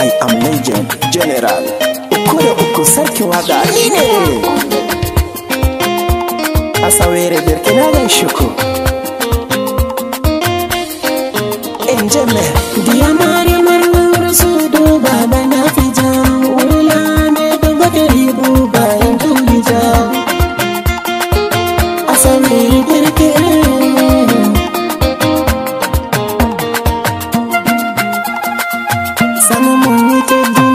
I am legend general. Uku da uku sarki waka ni ne. Asawere birki na gan shuku. Enjeme. Diyamari marwar su duba bana fija. Wula ne da bakari buba in tulija. Asawere birki Sama money to do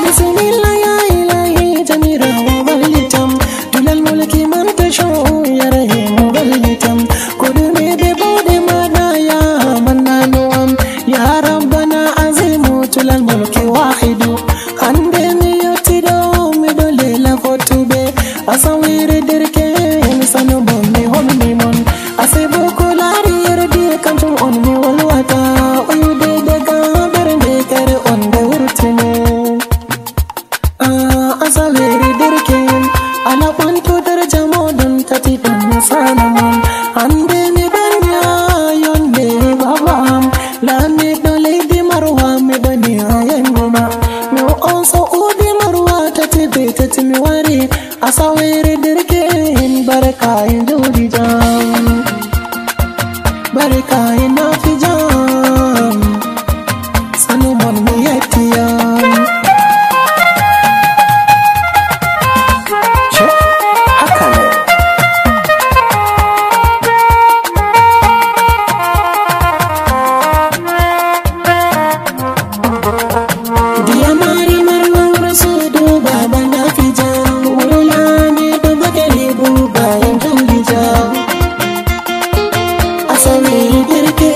Bismillah ya ilahi jamira wa balitam Dulal mulki man tasho ya rahim balitam Kudumi be bode madaya mannanuam Ya rabbana azimu tulal mulki wahidu Ande mi yotido mi dole la fotube Asawiri dirke sanu bombi homni mon Asibu kulari yerdi kantum on mi walwata Uyude daga berne kare on de urtine Asawiri dirke ala kwanto daraja modon tati dan sanaman Ande mi banya yonde babam La mi dole di marwa mi bani ayenuma Mi onso udi marwa tati be tati mi wari Asawiri dirke baraka induri jam Baraka inafi jam Sanu mon mi yetiyam Haka ne. Diyamari marwar su duba bana fija Wula ne da bakari buba in tulija Asawiri dirke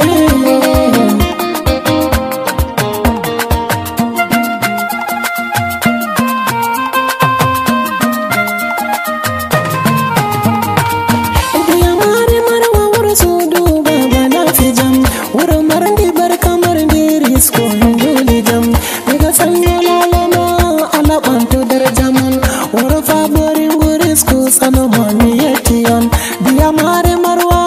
Diyamari marwar su duba bana fija Wura marandi barka marandi risko in tulijam Daga sanya lalama ala bantu darjaman Wura fabori wurisku sanu mami yetiyan Diyamari marwa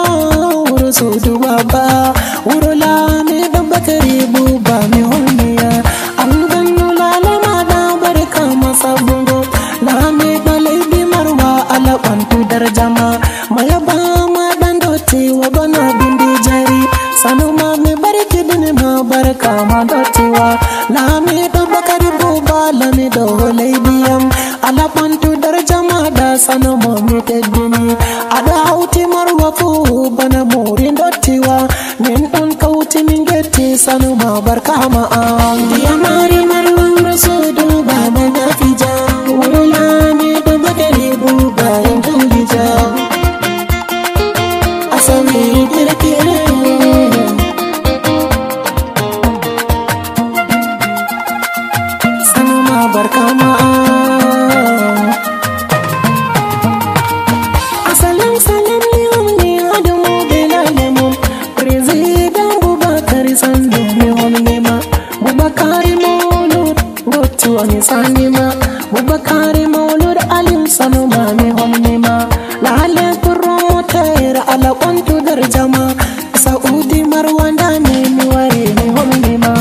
wura su duba ba Wura lami da bakari buba mi hulmiya An ganu lalama da barka masa bungo Lami da laibi marwa ala bantu darjama Maya ba ma dan doti wa bana bindi jari Sanu mami barki dini ma barka ma dotiwa Lami da bakari buba lami da hulaibiyam Ala bantu darjama da sanu mami teddini Ada hauti marwa fu bana murin dotiwa Nin on kauti min getti sanu ma barka ma an Diyamari marwan rasudu baba na fija Wula ne da bakari buba in tulija Asawiri dirke Sanu ma barka ma Asalam salam ni adamu belalemu President Bubakari Sandu mi homnema Bubakari Maulud Gotu ani sanima Bubakari Maulud alim sanu ma mi homnema Lale promoter ala kwantu darjama Saudi Marwanda ne mi wari mi homnema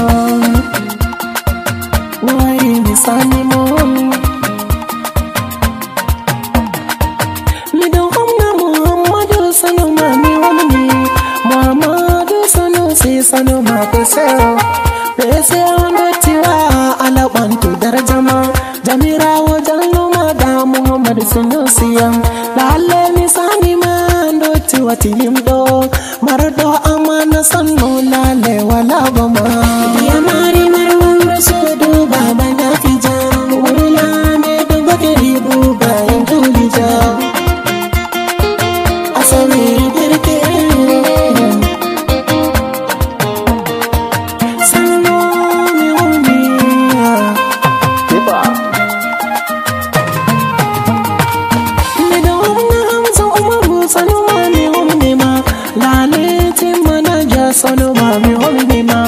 Wari mi sanimo Mi don homna Muhammadu sanu ma mi homni Muhammadu sanu si sanu ma peseo Peseo ndo tiwa ala kwantu darjama Jamira wajan luma da Muhammadu sanu siyam Lale mi sanima ndo tiwa tilimdo Marado amana sanu lale wala bama Diyamari marwan rasudu baba na fija Wula ne da bakari buba in tulija Asawiri dirke Sanu mi humiya Tiba. Mi da humna hamza umaru sanu ma mi humnima Lale timanaja sanu ma mi humnima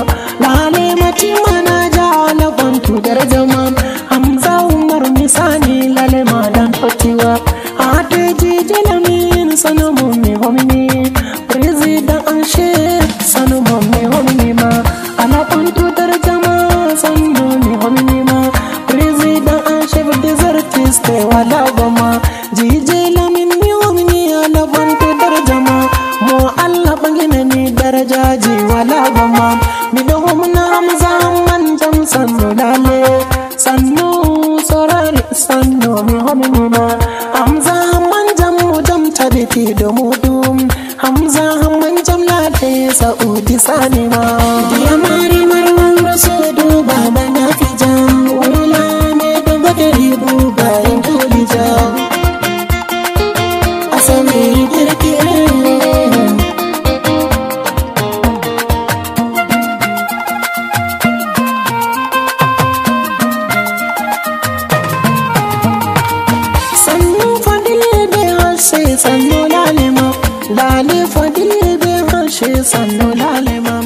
Lale mati manaja ala bantu darjama Hamza umar misani lale madan totiwa Ate jijelamin sanu mi homni President anshe sanu mi homni wala bangina ni darajaji wala gama mi da homna hamza manjam sannu lale sannu sorari sannu mi homni ma hamza manjam mudam tabiti da mudum hamza manjam lale saudi sani ma diya mari marwan rasudu baba na fijan wala me da bakari buba in kulija asami dirki sannu lalima lale fadile be harshe sannu lalima